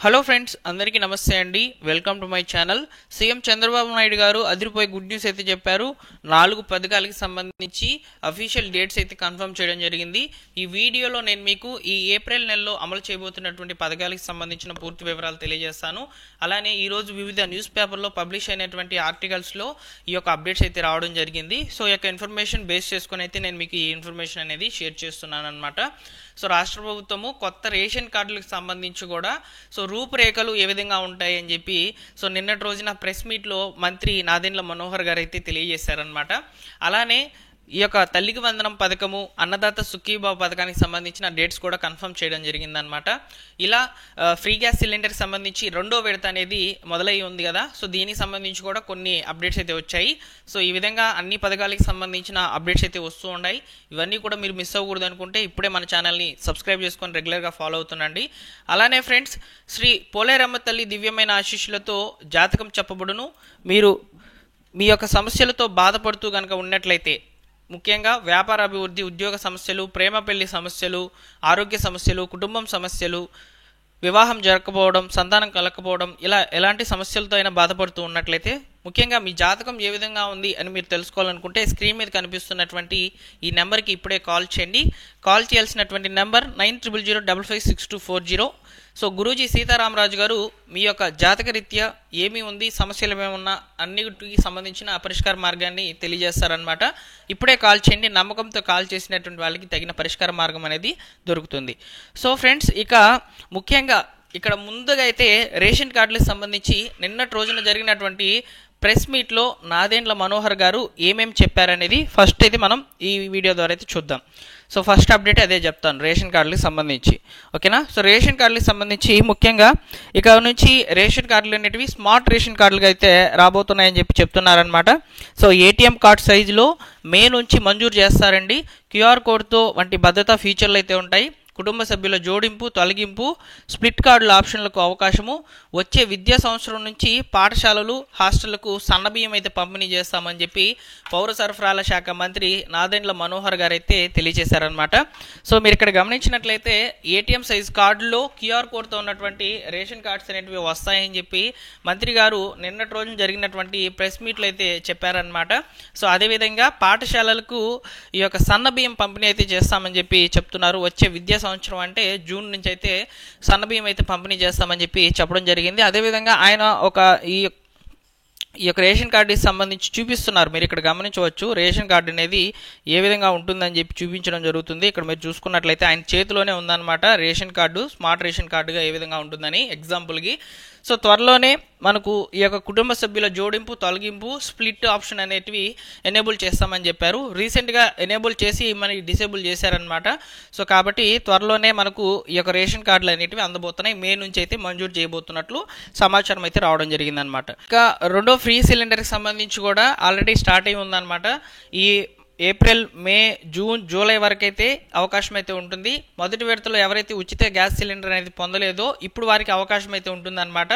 Hello friends, అందరికీ నమస్తే అండి. Welcome to my channel. CM Chandrababu Naidu గారు అదిరిపోయి గుడ్ న్యూస్ అయితే చెప్పారు. 4 పథకాలకు సంబంధించి అఫీషియల్ డేట్స్ అయితే కన్ఫర్మ్ చేయడం జరిగింది. ఈ వీడియోలో నేను మీకు ఈ ఏప్రిల్ నెలలో అమలు చేయబోతున్నటువంటి పథకాలకు సంబంధించిన పూర్తి వివరాలు తెలియజేస్తాను. అలానే ఈరోజు వివిధ న్యూస్ పేపర్లో పబ్లిష్ అయినటువంటి ఆర్టికల్స్లో ఈ యొక్క అప్డేట్స్ అయితే రావడం జరిగింది. సో ఈ యొక్క ఇన్ఫర్మేషన్ బేస్ చేసుకుని అయితే నేను మీకు ఈ ఇన్ఫర్మేషన్ అనేది షేర్ చేస్తున్నాను అనమాట. సో రాష్ట్ర ప్రభుత్వము కొత్త రేషన్ కార్డులకు సంబంధించి కూడా రూపురేఖలు ఏ విధంగా ఉంటాయి అని చెప్పి నిన్నటి రోజున ప్రెస్ మీట్లో మంత్రి నాదెండ్ల మనోహర్ గారు అయితే తెలియజేశారనమాట. అలానే ఈ యొక్క తల్లికి వందనం పథకము, అన్నదాత సుఖీభావ పథకానికి సంబంధించిన డేట్స్ కూడా కన్ఫర్మ్ చేయడం జరిగిందనమాట. ఇలా ఫ్రీ గ్యాస్ సిలిండర్కి సంబంధించి రెండో విడత అనేది మొదలై ఉంది కదా. సో దీనికి సంబంధించి కూడా కొన్ని అప్డేట్స్ అయితే వచ్చాయి. సో ఈ విధంగా అన్ని పథకాలకు సంబంధించిన అప్డేట్స్ అయితే వస్తూ ఉన్నాయి. ఇవన్నీ కూడా మీరు మిస్ అవ్వకూడదు అనుకుంటే ఇప్పుడే మన ఛానల్ని సబ్స్క్రైబ్ చేసుకొని రెగ్యులర్గా ఫాలో అవుతుండండి. అలానే ఫ్రెండ్స్, శ్రీ పోలేరమ్మ తల్లి దివ్యమైన ఆశీస్సులతో జాతకం చెప్పబడును. మీరు మీ యొక్క సమస్యలతో బాధపడుతూ కనుక ఉన్నట్లయితే, ముఖ్యంగా వ్యాపార అభివృద్ధి, ఉద్యోగ సమస్యలు, ప్రేమ పెళ్లి సమస్యలు, ఆరోగ్య సమస్యలు, కుటుంబం సమస్యలు, వివాహం జరగకపోవడం, సంతానం కలగకపోవడం, ఇలా ఎలాంటి సమస్యలతో అయినా బాధపడుతూ ఉన్నట్లయితే, ముఖ్యంగా మీ జాతకం ఏ విధంగా ఉంది అని మీరు తెలుసుకోవాలనుకుంటే స్క్రీన్ మీద కనిపిస్తున్నటువంటి ఈ నెంబర్కి ఇప్పుడే కాల్ చేయండి. కాల్ చేయాల్సినటువంటి నెంబర్ 9000556240. సో గురూజీ సీతారామరాజు గారు మీ యొక్క జాతక రీత్యా ఏమి ఉంది, సమస్యలు ఏమన్నా అన్నిటికి సంబంధించిన పరిష్కార మార్గాన్ని తెలియజేస్తారనమాట. ఇప్పుడే కాల్ చేయండి. నమ్మకంతో కాల్ చేసినటువంటి వాళ్ళకి తగిన పరిష్కార మార్గం అనేది దొరుకుతుంది. సో ఫ్రెండ్స్, ఇక ముఖ్యంగా ఇక్కడ ముందుగా అయితే రేషన్ కార్డులకు సంబంధించి నిన్నటి రోజున జరిగినటువంటి ప్రెస్ మీట్లో నాదెండ్ల మనోహర్ గారు ఏమేమి చెప్పారనేది ఫస్ట్ అయితే మనం ఈ వీడియో ద్వారా అయితే చూద్దాం. సో ఫస్ట్ అప్డేట్ అదే చెప్తాను రేషన్ కార్డులకు సంబంధించి, ఓకేనా. సో రేషన్ కార్డులకు సంబంధించి ముఖ్యంగా ఇక నుంచి రేషన్ కార్డులు అనేటివి స్మార్ట్ రేషన్ కార్డులుగా అయితే రాబోతున్నాయని చెప్పి చెప్తున్నారనమాట. సో ఏటీఎం కార్డ్ సైజులో మే నుంచి మంజూరు చేస్తారండి. క్యూఆర్ కోడ్తో వంటి భద్రతా ఫీచర్లు అయితే ఉంటాయి. కుటుంబ సభ్యుల జోడింపు, తొలగింపు, స్ప్లిట్ కార్డుల ఆప్షన్లకు అవకాశము. వచ్చే విద్యా సంవత్సరం నుంచి పాఠశాలలు, హాస్టళ్లకు సన్నబియ్యం అయితే పంపిణీ చేస్తామని చెప్పి పౌర సరఫరాల శాఖ మంత్రి నాదెండ్ల మనోహర్ గారు అయితే తెలియజేశారనమాట. సో మీరు ఇక్కడ గమనించినట్లయితే ఏటీఎం సైజ్ కార్డులో క్యూఆర్ కోడ్తో ఉన్నటువంటి రేషన్ కార్డ్స్ అనేటివి వస్తాయని చెప్పి మంత్రి గారు నిన్నటి రోజున జరిగినటువంటి ప్రెస్ మీట్లో అయితే చెప్పారనమాట. సో అదేవిధంగా పాఠశాలలకు ఈ యొక్క సన్నబియ్యం పంపిణీ అయితే చేస్తామని చెప్పి చెప్తున్నారు. వచ్చే విద్యా సంవత్సరం అంటే జూన్ నుంచి అయితే సన్నబియ్యం అయితే పంపిణీ చేస్తామని చెప్పి చెప్పడం జరిగింది. అదేవిధంగా ఆయన ఈ యొక్క రేషన్ కార్డుకి సంబంధించి చూపిస్తున్నారు. మీరు ఇక్కడ గమనించవచ్చు రేషన్ కార్డు అనేది ఏ విధంగా ఉంటుందని చెప్పి చూపించడం జరుగుతుంది. ఇక్కడ మీరు చూసుకున్నట్లయితే ఆయన చేతిలోనే ఉందన్నమాట రేషన్ కార్డు, స్మార్ట్ రేషన్ కార్డుగా ఏ విధంగా ఉంటుందని ఎగ్జాంపుల్కి. సో త్వరలోనే మనకు ఈ యొక్క కుటుంబ సభ్యుల జోడింపు, తొలగింపు, స్ప్లిట్ ఆప్షన్ అనేటివి ఎనేబుల్ చేస్తామని చెప్పారు. రీసెంట్గా ఎనేబుల్ చేసి మనకి డిసేబుల్ చేశారనమాట. సో కాబట్టి త్వరలోనే మనకు ఈ యొక్క రేషన్ కార్డులు అనేటివి అందబోతున్నాయి. మే నుంచి అయితే మంజూరు చేయబోతున్నట్లు సమాచారం అయితే రావడం జరిగిందనమాట. ఇంకా రెండో ఫ్రీ సిలిండర్కి సంబంధించి కూడా ఆల్రెడీ స్టార్ట్ అయి ఉందన్నమాట. ఈ ఏప్రిల్, మే, జూన్, జూలై వరకు అయితే అవకాశం అయితే ఉంటుంది. మొదటి విడతలో ఎవరైతే ఉచిత గ్యాస్ సిలిండర్ అనేది పొందలేదో ఇప్పుడు వారికి అవకాశం అయితే ఉంటుందన్నమాట.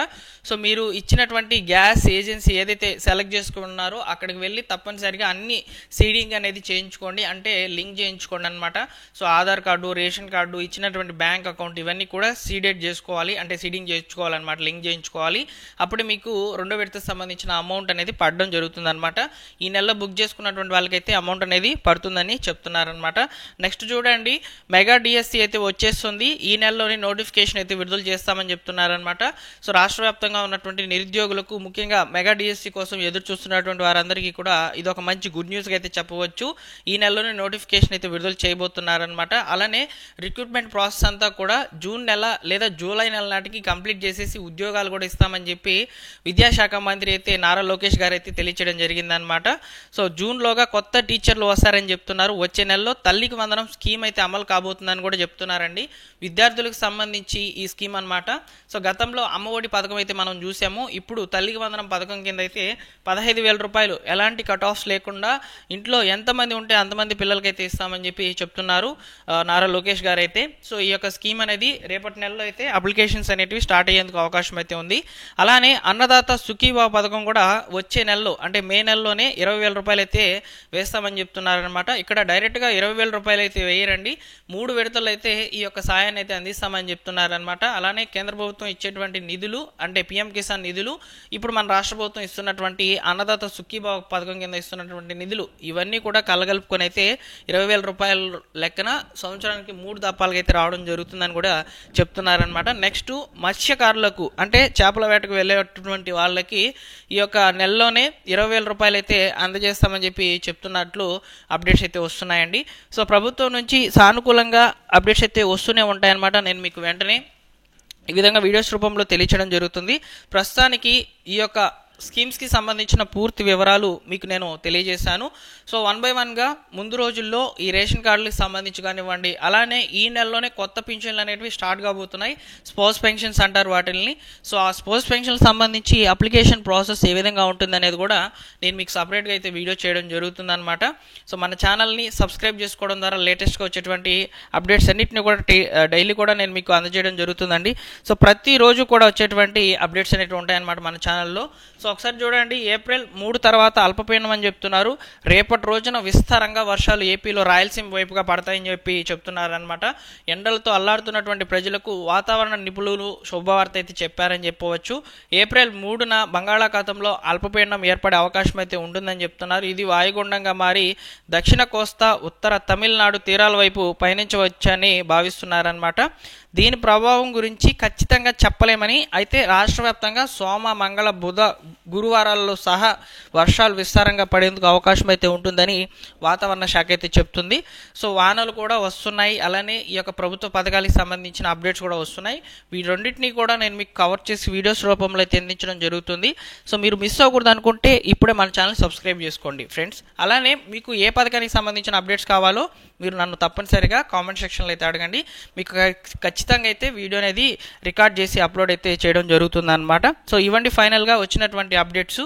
సో మీరు ఇచ్చినటువంటి గ్యాస్ ఏజెన్సీ ఏదైతే సెలెక్ట్ చేసుకున్నారో అక్కడికి వెళ్ళి తప్పనిసరిగా అన్ని సీడింగ్ అనేది చేయించుకోండి, అంటే లింక్ చేయించుకోండి అనమాట. So Aadhaar card, ration card, ఇచ్చినటువంటి బ్యాంక్ అకౌంట్ ఇవన్నీ కూడా సీడెడ్ చేసుకోవాలి, అంటే సీడింగ్ చేయించుకోవాలన్నమాట, లింక్ చేయించుకోవాలి. అప్పుడు మీకు రెండో విడతకు సంబంధించిన అమౌంట్ అనేది పడడం జరుగుతుంది అనమాట. ఈ నెలలో బుక్ చేసుకున్నటువంటి వాళ్ళకైతే అమౌంట్ అనేది పడుతుందని చెప్తున్నారనమాట. నెక్స్ట్ చూడండి, మెగా డిఎస్సి అయితే వచ్చేస్తుంది. ఈ నెలలోని నోటిఫికేషన్ అయితే విడుదల చేస్తామని చెప్తున్నారనమాట. సో రాష్ట్ర వ్యాప్తంగా ఉన్నటువంటి నిరుద్యోగులకు, ముఖ్యంగా మెగా డిఎస్సి కోసం ఎదురు చూస్తున్నటువంటి వారందరికీ కూడా ఇది ఒక మంచి గుడ్ న్యూస్గా అయితే చెప్పవచ్చు. ఈ నెలలోనే నోటిఫికేషన్ అయితే విడుదల చేయబోతున్నారనమాట. అలానే రిక్రూట్మెంట్ ప్రాసెస్ అంతా కూడా జూన్ నెల లేదా జూలై నెల నాటికి కంప్లీట్ చేసేసి ఉద్యోగాలు కూడా ఇస్తామని చెప్పి విద్యాశాఖ మంత్రి అయితే నారా లోకేష్ గారు అయితే తెలియచేయడం జరిగిందనమాట. సో జూన్లోగా కొత్త టీచర్లు వస్తారని చెప్తున్నారు. వచ్చే నెలలో తల్లికి వందనం స్కీమ్ అయితే అమలు కాబోతుందని కూడా చెప్తున్నారండి. విద్యార్థులకు సంబంధించి ఈ స్కీమ్ అనమాట. సో గతంలో అమ్మఒడి పథకం అయితే మనం చూసాము. ఇప్పుడు తల్లికి వందనం పథకం కింద అయితే 15,000 రూపాయలు ఎలాంటి కట్ ఆఫ్స్ లేకుండా ఇంట్లో ఎంతమంది ఉంటే అంతమంది పిల్లలకైతే ఇస్తామని చెప్పి చెప్తున్నారు నారా లోకేష్ గారు అయితే. సో ఈ యొక్క స్కీమ్ అనేది రేపటి నెలలో అయితే అప్లికేషన్స్ అనేటివి స్టార్ట్ అయ్యేందుకు అవకాశం అయితే ఉంది. అలానే అన్నదాత సుఖీభావ పథకం కూడా వచ్చే నెలలో అంటే మే నెలలోనే 20,000 రూపాయలు అయితే వేస్తామని చెప్తున్నారనమాట. ఇక్కడ డైరెక్ట్గా 20,000 రూపాయలు అయితే వేయరండి, 3 విడతలు అయితే ఈ యొక్క సాయాన్ని అయితే అందిస్తామని చెప్తున్నారనమాట. అలానే కేంద్ర ప్రభుత్వం ఇచ్చేటువంటి నిధులు అంటే పిఎం కిసాన్ నిధులు, ఇప్పుడు మన రాష్ట్ర ప్రభుత్వం ఇస్తున్నటువంటి అన్నదాత సుఖీభావ పథకం కింద ఇస్తున్నటువంటి నిధులు, ఇవన్నీ కూడా కలగలుపుకొని అయితే 20,000 రూపాయల లెక్కన సంవత్సరానికి 3 దప్పాలకి అయితే రావడం జరుగుతుందని కూడా చెప్తున్నారనమాట. నెక్స్ట్ మత్స్యకారులకు అంటే చేపల వేటకు వెళ్ళేటువంటి వాళ్ళకి ఈ యొక్క నెలలోనే 20,000 రూపాయలు అయితే అందజేస్తామని చెప్పి చెప్తున్నట్లు అప్డేట్స్ అయితే వస్తున్నాయండి. సో ప్రభుత్వం నుంచి సానుకూలంగా అప్డేట్స్ అయితే వస్తూనే ఉంటాయన్నమాట. నేను మీకు వెంటనే ఈ విధంగా వీడియోస్ రూపంలో తెలియచేయడం జరుగుతుంది. ప్రస్తుతానికి ఈ యొక్క స్కీమ్స్కి సంబంధించిన పూర్తి వివరాలు మీకు నేను తెలియజేశాను. సో 1 by 1గా ముందు రోజుల్లో ఈ రేషన్ కార్డులకు సంబంధించి కానివ్వండి, అలానే ఈ నెలలోనే కొత్త పింఛన్లు అనేవి స్టార్ట్ కాబోతున్నాయి, స్పౌస్ పెన్షన్స్ అంటారు వాటిని. సో ఆ స్పౌస్ పెన్షన్కి సంబంధించి అప్లికేషన్ ప్రాసెస్ ఏ విధంగా ఉంటుంది అనేది కూడా నేను మీకు సపరేట్గా అయితే వీడియో చేయడం జరుగుతుందన్నమాట. సో మన ఛానల్ని సబ్స్క్రైబ్ చేసుకోవడం ద్వారా లేటెస్ట్గా వచ్చేటువంటి అప్డేట్స్ అన్నింటినీ కూడా డైలీ కూడా నేను మీకు అందజేయడం జరుగుతుందండి. సో ప్రతిరోజు కూడా వచ్చేటువంటి అప్డేట్స్ అనేవి ఉంటాయన్నమాట మన ఛానల్లో. సో ఒకసారి చూడండి, ఏప్రిల్ 3 తర్వాత అల్పపీడనం అని చెప్తున్నారు. రేపటి రోజున విస్తారంగా వర్షాలు ఏపీలో రాయలసీమ వైపుగా పడతాయని చెప్పి చెప్తున్నారనమాట. ఎండలతో అల్లాడుతున్నటువంటి ప్రజలకు వాతావరణ నిపుణులు శుభవార్త అయితే చెప్పారని చెప్పవచ్చు. ఏప్రిల్ 3న బంగాళాఖాతంలో అల్పపీడనం ఏర్పడే అవకాశం అయితే ఉంటుందని చెప్తున్నారు. ఇది వాయుగుండంగా మారి దక్షిణ కోస్తా ఉత్తర తమిళనాడు తీరాల వైపు పయనించవచ్చని భావిస్తున్నారనమాట. దీని ప్రభావం గురించి ఖచ్చితంగా చెప్పలేమని, అయితే రాష్ట్ర వ్యాప్తంగా సోమ మంగళ బుధ గురువారాల్లో సహా వర్షాలు విస్తారంగా పడేందుకు అవకాశం అయితే ఉంటుందని వాతావరణ శాఖ అయితే చెప్తుంది. సో వానలు కూడా వస్తున్నాయి, అలానే ఈ యొక్క ప్రభుత్వ పథకాలకు సంబంధించిన అప్డేట్స్ కూడా వస్తున్నాయి. ఈ రెండింటినీ కూడా నేను మీకు కవర్ చేసి వీడియోస్ రూపంలో అయితే అందించడం జరుగుతుంది. సో మీరు మిస్ అవ్వకూడదు అనుకుంటే ఇప్పుడే మన ఛానల్ సబ్స్క్రైబ్ చేసుకోండి ఫ్రెండ్స్. అలానే మీకు ఏ పథకానికి సంబంధించిన అప్డేట్స్ కావాలో మీరు నన్ను తప్పనిసరిగా కామెంట్ సెక్షన్లో అయితే అడగండి. మీకు ఖచ్చితంగా అయితే వీడియో అనేది రికార్డ్ చేసి అప్లోడ్ అయితే చేయడం జరుగుతుంది అనమాట. సో ఇవ్వండి ఫైనల్గా వచ్చినటువంటి అప్డేట్స్.